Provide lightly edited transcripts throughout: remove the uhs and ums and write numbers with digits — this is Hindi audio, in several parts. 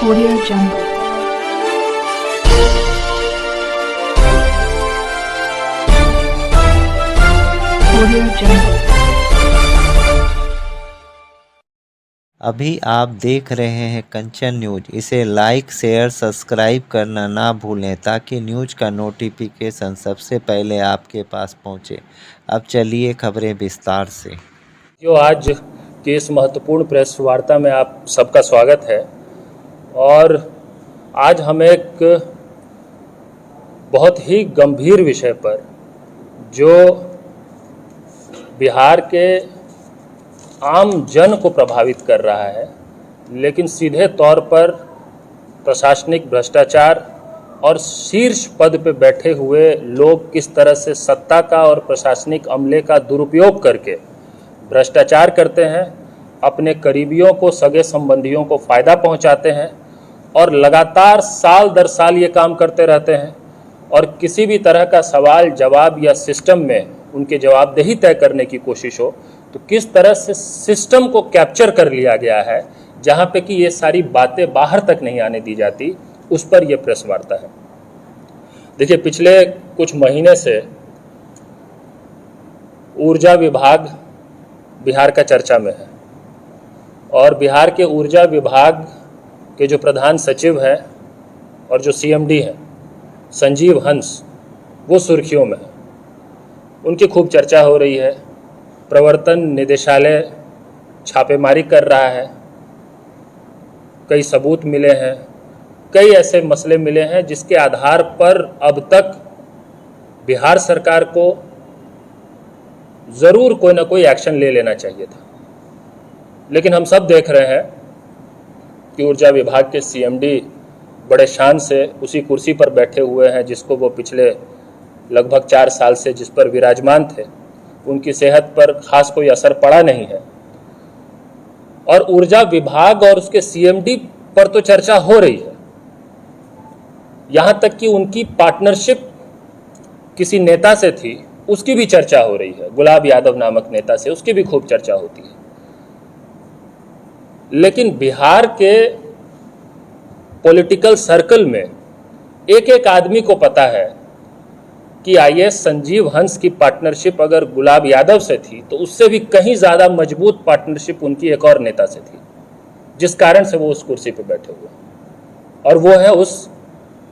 Audio Jungle. Audio Jungle. अभी आप देख रहे हैं कंचन न्यूज। इसे लाइक शेयर सब्सक्राइब करना ना भूलें ताकि न्यूज का नोटिफिकेशन सबसे पहले आपके पास पहुंचे। अब चलिए खबरें विस्तार से। जो आज की इस महत्वपूर्ण प्रेस वार्ता में आप सबका स्वागत है। और आज हम एक बहुत ही गंभीर विषय पर, जो बिहार के आम जन को प्रभावित कर रहा है, लेकिन सीधे तौर पर प्रशासनिक भ्रष्टाचार और शीर्ष पद पे बैठे हुए लोग किस तरह से सत्ता का और प्रशासनिक अमले का दुरुपयोग करके भ्रष्टाचार करते हैं, अपने करीबियों को, सगे संबंधियों को फ़ायदा पहुंचाते हैं और लगातार साल दर साल ये काम करते रहते हैं। और किसी भी तरह का सवाल जवाब या सिस्टम में उनके जवाबदेही तय करने की कोशिश हो तो किस तरह से सिस्टम को कैप्चर कर लिया गया है, जहाँ पे कि ये सारी बातें बाहर तक नहीं आने दी जाती, उस पर यह प्रेस वार्ता है। देखिए, पिछले कुछ महीने से ऊर्जा विभाग बिहार का चर्चा में है और बिहार के ऊर्जा विभाग के जो प्रधान सचिव हैं और जो सीएमडी हैं संजीव हंस, वो सुर्खियों में है। उनकी खूब चर्चा हो रही है। प्रवर्तन निदेशालय छापेमारी कर रहा है, कई सबूत मिले हैं, कई ऐसे मसले मिले हैं जिसके आधार पर अब तक बिहार सरकार को ज़रूर कोई ना कोई एक्शन ले लेना चाहिए था। लेकिन हम सब देख रहे हैं कि ऊर्जा विभाग के सीएमडी बड़े शान से उसी कुर्सी पर बैठे हुए हैं जिसको वो पिछले लगभग 4 साल से जिस पर विराजमान थे। उनकी सेहत पर खास कोई असर पड़ा नहीं है और ऊर्जा विभाग और उसके सीएमडी पर तो चर्चा हो रही है। यहां तक कि उनकी पार्टनरशिप किसी नेता से थी, उसकी भी चर्चा हो रही है। गुलाब यादव नामक नेता से उसकी भी खूब चर्चा होती है। लेकिन बिहार के पॉलिटिकल सर्कल में एक एक आदमी को पता है कि आईएएस संजीव हंस की पार्टनरशिप अगर गुलाब यादव से थी तो उससे भी कहीं ज़्यादा मजबूत पार्टनरशिप उनकी एक और नेता से थी, जिस कारण से वो उस कुर्सी पर बैठे हुए हैं। और वो है उस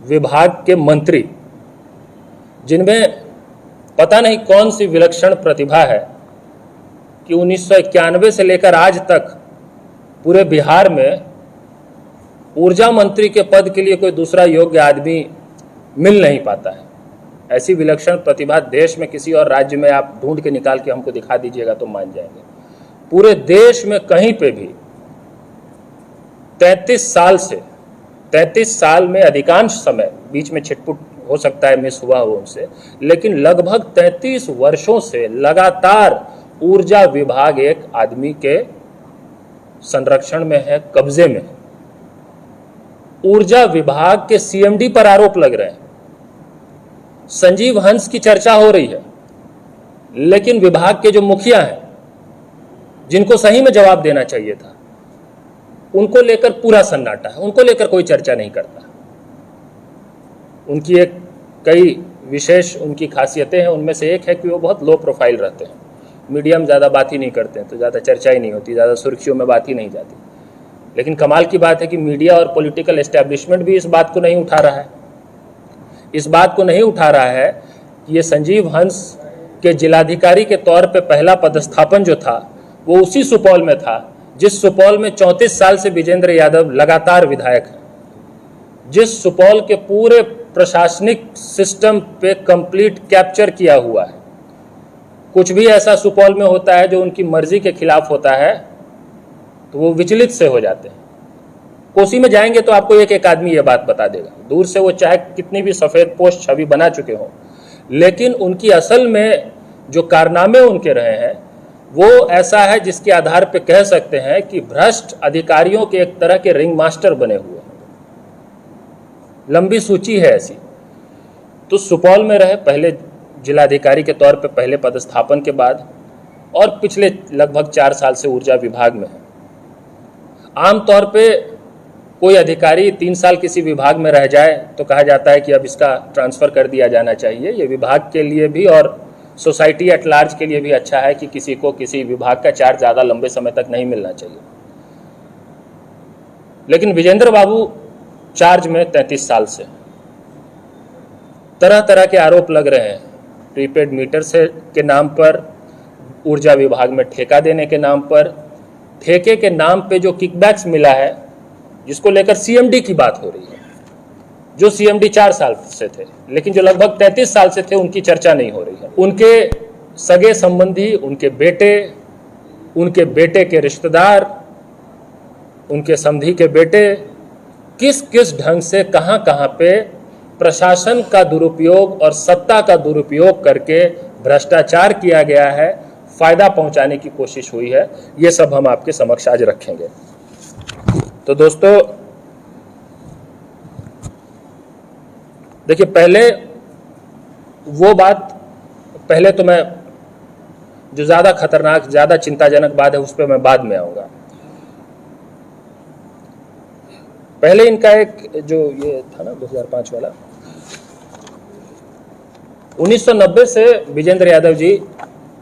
विभाग के मंत्री, जिनमें पता नहीं कौन सी विलक्षण प्रतिभा है कि 1991 से लेकर आज तक पूरे बिहार में ऊर्जा मंत्री के पद के लिए कोई दूसरा योग्य आदमी मिल नहीं पाता है। ऐसी विलक्षण प्रतिभा देश में किसी और राज्य में आप ढूंढ के निकाल के हमको दिखा दीजिएगा तो मान जाएंगे। पूरे देश में कहीं पे भी 33 साल में अधिकांश समय, बीच में छिटपुट हो सकता है, मिस हुआ हो उनसे, लेकिन लगभग 33 वर्षों से लगातार ऊर्जा विभाग एक आदमी के संरक्षण में है, कब्जे में है। ऊर्जा विभाग के सीएमडी पर आरोप लग रहे हैं, संजीव हंस की चर्चा हो रही है, लेकिन विभाग के जो मुखिया हैं, जिनको सही में जवाब देना चाहिए था, उनको लेकर पूरा सन्नाटा है, उनको लेकर कोई चर्चा नहीं करता। उनकी एक कई विशेष उनकी खासियतें हैं। उनमें से एक है कि वो बहुत लो प्रोफाइल रहते हैं, मीडिया में ज़्यादा बात ही नहीं करते हैं, तो ज़्यादा चर्चा ही नहीं होती, ज़्यादा सुर्खियों में बात ही नहीं जाती। लेकिन कमाल की बात है कि मीडिया और पॉलिटिकल एस्टैब्लिशमेंट भी इस बात को नहीं उठा रहा है। इस बात को नहीं उठा रहा है कि ये संजीव हंस के जिलाधिकारी के तौर पे पहला पदस्थापन जो था वो उसी सुपौल में था जिस सुपौल में 34 साल से विजेंद्र यादव लगातार विधायक हैं, जिस सुपौल के पूरे प्रशासनिक सिस्टम पे कंप्लीट कैप्चर किया हुआ है। कुछ भी ऐसा सुपौल में होता है जो उनकी मर्जी के खिलाफ होता है तो वो विचलित से हो जाते हैं। कोसी में जाएंगे तो आपको एक एक आदमी ये बात बता देगा, दूर से वो चाहे कितनी भी सफ़ेद पोस्ट छवि बना चुके हों, लेकिन उनकी असल में जो कारनामे उनके रहे हैं वो ऐसा है जिसके आधार पे कह सकते हैं कि भ्रष्ट अधिकारियों के एक तरह के रिंग मास्टर बने हुए हैं। लंबी सूची है ऐसी। तो सुपौल में रहे पहले जिलाधिकारी के तौर पे पहले पदस्थापन के बाद, और पिछले लगभग 4 साल से ऊर्जा विभाग में है। आमतौर पे कोई अधिकारी 3 साल किसी विभाग में रह जाए तो कहा जाता है कि अब इसका ट्रांसफ़र कर दिया जाना चाहिए। ये विभाग के लिए भी और सोसाइटी एट लार्ज के लिए भी अच्छा है कि किसी को किसी विभाग का चार्ज ज़्यादा लंबे समय तक नहीं मिलना चाहिए। लेकिन विजेंद्र बाबू चार्ज में 33 साल से तरह तरह के आरोप लग रहे हैं। प्रीपेड मीटर से के नाम पर, ऊर्जा विभाग में ठेका देने के नाम पर, ठेके के नाम पे जो किकबैक्स मिला है जिसको लेकर सीएमडी की बात हो रही है, जो सीएमडी 4 साल से थे लेकिन जो लगभग 33 साल से थे उनकी चर्चा नहीं हो रही है। उनके सगे संबंधी, उनके बेटे के रिश्तेदार, उनके समधी के बेटे किस किस ढंग से कहां कहां पे प्रशासन का दुरुपयोग और सत्ता का दुरुपयोग करके भ्रष्टाचार किया गया है, फायदा पहुंचाने की कोशिश हुई है, ये सब हम आपके समक्ष आज रखेंगे। तो दोस्तों देखिए, पहले तो मैं जो ज़्यादा खतरनाक, ज़्यादा चिंताजनक बात है उस पर मैं बाद में आऊँगा। पहले इनका एक जो ये था ना 2005 वाला, 1990 से विजेंद्र यादव जी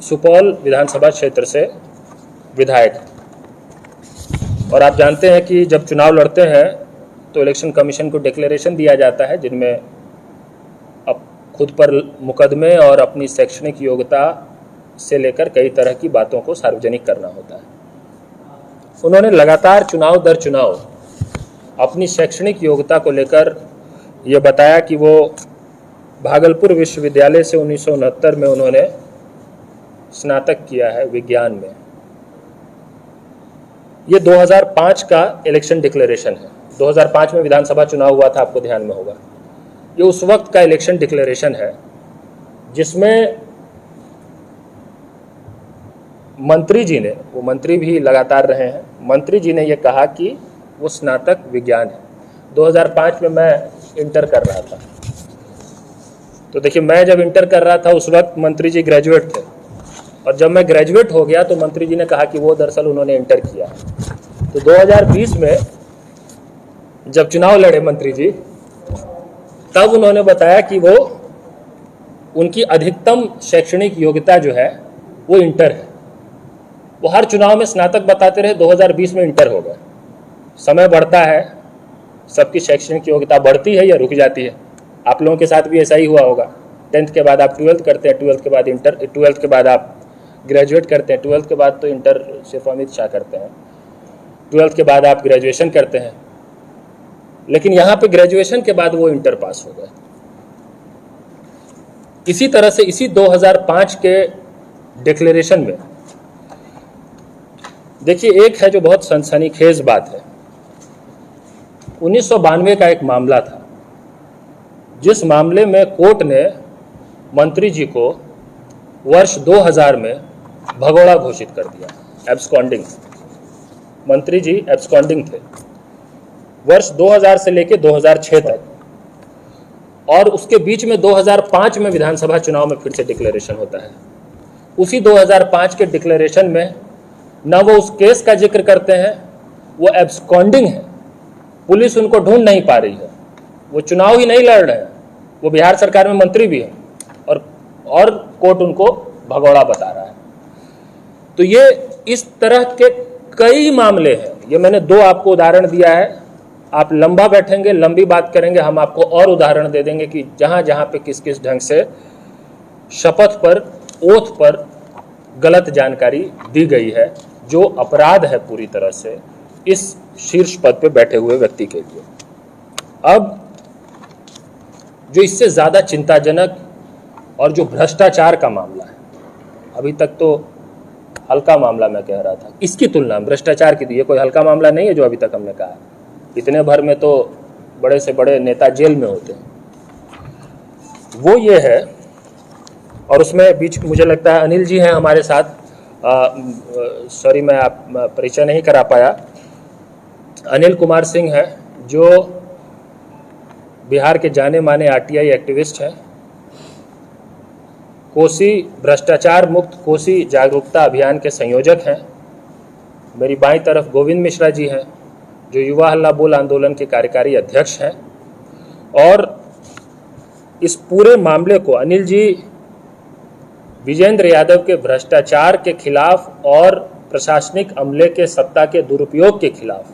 सुपौल विधानसभा क्षेत्र से विधायक हैं और आप जानते हैं कि जब चुनाव लड़ते हैं तो इलेक्शन कमीशन को डिक्लेरेशन दिया जाता है जिनमें अब खुद पर मुकदमे और अपनी शैक्षणिक योग्यता से लेकर कई तरह की बातों को सार्वजनिक करना होता है। उन्होंने लगातार चुनाव दर चुनाव अपनी शैक्षणिक योग्यता को लेकर ये बताया कि वो भागलपुर विश्वविद्यालय से 1969 में उन्होंने स्नातक किया है विज्ञान में। ये 2005 का इलेक्शन डिक्लेरेशन है। 2005 में विधानसभा चुनाव हुआ था, आपको ध्यान में होगा। ये उस वक्त का इलेक्शन डिक्लेरेशन है जिसमें मंत्री जी ने, वो मंत्री भी लगातार रहे हैं, मंत्री जी ने ये कहा कि वो स्नातक विज्ञान है। 2005 में मैं इंटर कर रहा था, तो देखिए मैं जब इंटर कर रहा था उस वक्त मंत्री जी ग्रेजुएट थे और जब मैं ग्रेजुएट हो गया तो मंत्री जी ने कहा कि वो दरअसल उन्होंने इंटर किया। तो 2020 में जब चुनाव लड़े मंत्री जी, तब उन्होंने बताया कि वो उनकी अधिकतम शैक्षणिक योग्यता जो है वो इंटर है। वो हर चुनाव में स्नातक बताते रहे, 2020 में इंटर हो गए। समय बढ़ता है, सबकी शैक्षणिक योग्यता बढ़ती है या रुक जाती है। आप लोगों के साथ भी ऐसा ही हुआ होगा। 10th के बाद आप 12th करते हैं, 12th के बाद इंटर, 12th के बाद आप ग्रेजुएट करते हैं, 12th के बाद तो इंटर सिर्फ अमित शाह करते हैं, 12th के बाद आप ग्रेजुएशन करते हैं। लेकिन यहाँ पे ग्रेजुएशन के बाद वो इंटर पास हो गए। इसी तरह से इसी 2005 के डिक्लेरेशन में देखिए एक है जो बहुत सनसनीखेज बात है। 1992 का एक मामला था जिस मामले में कोर्ट ने मंत्री जी को वर्ष 2000 में भगोड़ा घोषित कर दिया, एब्सकॉन्डिंग। मंत्री जी एब्सकॉन्डिंग थे वर्ष 2000 से लेकर 2006 तक, और उसके बीच में 2005 में विधानसभा चुनाव में फिर से डिक्लेरेशन होता है। उसी 2005 के डिक्लेरेशन में न वो उस केस का जिक्र करते हैं, वो एब्सकॉन्डिंग है, पुलिस उनको ढूंढ नहीं पा रही है, वो चुनाव ही नहीं लड़ रहे हैं, वो बिहार सरकार में मंत्री भी हैं और कोर्ट उनको भगोड़ा बता रहा है। तो ये इस तरह के कई मामले हैं। ये मैंने 2 आपको उदाहरण दिया है। आप लंबा बैठेंगे, लंबी बात करेंगे, हम आपको और उदाहरण दे देंगे कि जहाँ जहाँ पे किस किस ढंग से शपथ पर, ओथ पर गलत जानकारी दी गई है, जो अपराध है पूरी तरह से इस शीर्ष पद पे बैठे हुए व्यक्ति के लिए। अब जो इससे ज़्यादा चिंताजनक और जो भ्रष्टाचार का मामला है, अभी तक तो हल्का मामला मैं कह रहा था, इसकी तुलना भ्रष्टाचार की, ये कोई हल्का मामला नहीं है जो अभी तक हमने कहा। इतने भर में तो बड़े से बड़े नेता जेल में होते हैं, वो ये है। और उसमें बीच मुझे लगता है अनिल जी हैं हमारे साथ, सॉरी मैं आप परिचय नहीं करा पाया। अनिल कुमार सिंह है जो बिहार के जाने माने आरटीआई एक्टिविस्ट हैं, कोसी भ्रष्टाचार मुक्त कोसी जागरूकता अभियान के संयोजक हैं। मेरी बाईं तरफ गोविंद मिश्रा जी हैं जो युवा हल्ला बोल आंदोलन के कार्यकारी अध्यक्ष हैं, और इस पूरे मामले को अनिल जी विजेंद्र यादव के भ्रष्टाचार के खिलाफ और प्रशासनिक अमले के सत्ता के दुरुपयोग के खिलाफ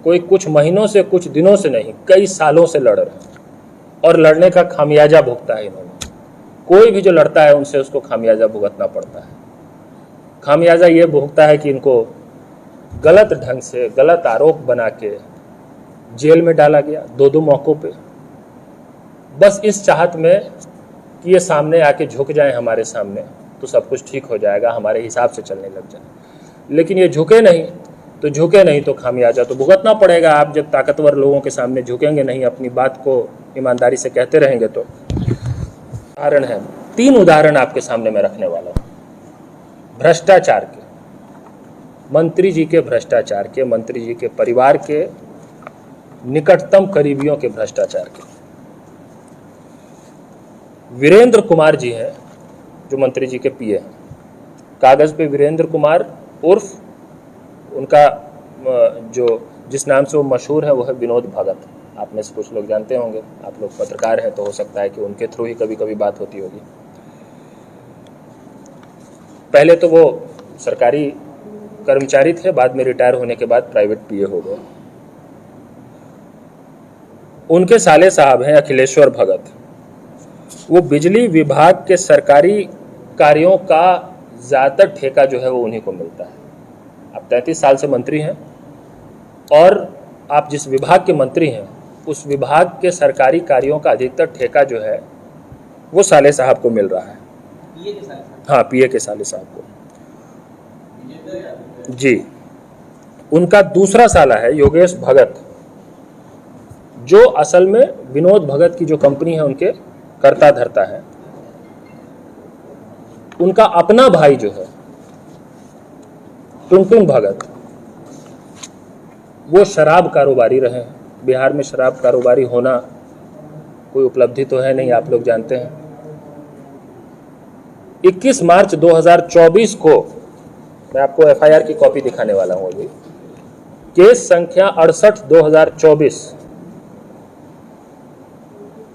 कोई कुछ महीनों से, कुछ दिनों से नहीं, कई सालों से लड़ रहे हैं और लड़ने का खामियाजा भुगता है इन्होंने। कोई भी जो लड़ता है उनसे उसको खामियाजा भुगतना पड़ता है। खामियाजा ये भुगता है कि इनको गलत ढंग से गलत आरोप बना के जेल में डाला गया 2-2 मौक़ों पे, बस इस चाहत में कि ये सामने आके झुक जाएं हमारे सामने तो सब कुछ ठीक हो जाएगा, हमारे हिसाब से चलने लग जाए। लेकिन ये झुके नहीं तो खामियाजा तो भुगतना पड़ेगा। आप जब ताकतवर लोगों के सामने झुकेंगे नहीं, अपनी बात को ईमानदारी से कहते रहेंगे तो। उदाहरण है, 3 उदाहरण आपके सामने मैं रखने वाला हूँ भ्रष्टाचार के, मंत्री जी के भ्रष्टाचार के, मंत्री जी के परिवार के निकटतम करीबियों के भ्रष्टाचार के। वीरेंद्र कुमार जी हैं जो मंत्री जी के पीए हैं, कागज पे वीरेंद्र कुमार उर्फ उनका जो जिस नाम से वो मशहूर है वो है विनोद भगत। आप में से कुछ लोग जानते होंगे, आप लोग पत्रकार हैं तो हो सकता है कि उनके थ्रू ही कभी कभी बात होती होगी। पहले तो वो सरकारी कर्मचारी थे, बाद में रिटायर होने के बाद प्राइवेट पीए हो गए। उनके साले साहब हैं अखिलेश्वर भगत, वो बिजली विभाग के सरकारी कार्यों का ज़्यादातर ठेका जो है वो उन्हीं को मिलता है। आप 33 साल से मंत्री हैं और आप जिस विभाग के मंत्री हैं उस विभाग के सरकारी कार्यों का अधिकतर ठेका जो है वो साले साहब को मिल रहा है। हाँ, पीए के साले साहब को जी। उनका दूसरा साला है योगेश भगत, जो असल में विनोद भगत की जो कंपनी है उनके कर्ता धर्ता है। उनका अपना भाई जो है टुनटुन भगत, वो शराब कारोबारी रहे हैं। बिहार में शराब कारोबारी होना कोई उपलब्धि तो है नहीं, आप लोग जानते हैं। 21 मार्च 2024 को मैं आपको एफआईआर की कॉपी दिखाने वाला हूं अभी, केस संख्या 68/2024,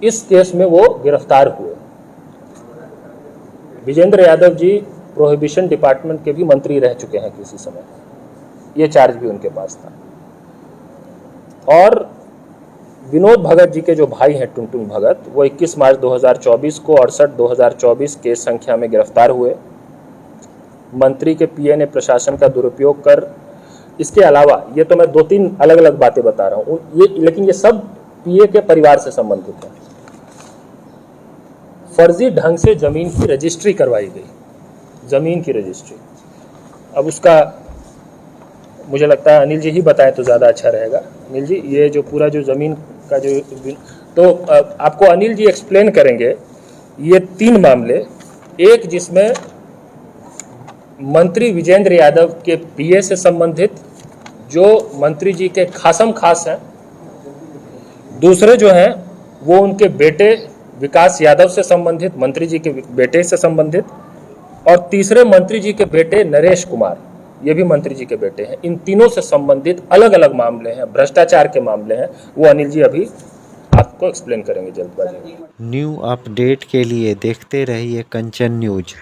इस केस में वो गिरफ्तार हुए। विजेंद्र यादव जी प्रोहिबिशन डिपार्टमेंट के भी मंत्री रह चुके हैं किसी समय, ये चार्ज भी उनके पास था। और विनोद भगत जी के जो भाई हैं टुनटुन भगत, वो 21 मार्च 2024 को 68/2024 केस संख्या में गिरफ्तार हुए। मंत्री के पीए ने प्रशासन का दुरुपयोग कर, इसके अलावा ये तो मैं 2-3 अलग अलग बातें बता रहा हूँ लेकिन ये सब पीए के परिवार से संबंधित है। फर्जी ढंग से जमीन की रजिस्ट्री करवाई गई, जमीन की रजिस्ट्री। अब उसका मुझे लगता है अनिल जी ही बताएं तो ज़्यादा अच्छा रहेगा। अनिल जी, ये जो पूरा जो ज़मीन का जो तो आपको अनिल जी एक्सप्लेन करेंगे ये 3 मामले। एक जिसमें मंत्री विजेंद्र यादव के पीए से संबंधित, जो मंत्री जी के खासम खास हैं। दूसरे जो हैं वो उनके बेटे विकास यादव से संबंधित, मंत्री जी के बेटे से संबंधित। और तीसरे मंत्री जी के बेटे नरेश कुमार, ये भी मंत्री जी के बेटे हैं। इन तीनों से संबंधित अलग अलग मामले हैं, भ्रष्टाचार के मामले हैं। वो अनिल जी अभी आपको एक्सप्लेन करेंगे जल्दबाजी में। न्यू अपडेट के लिए देखते रहिए कंचन न्यूज।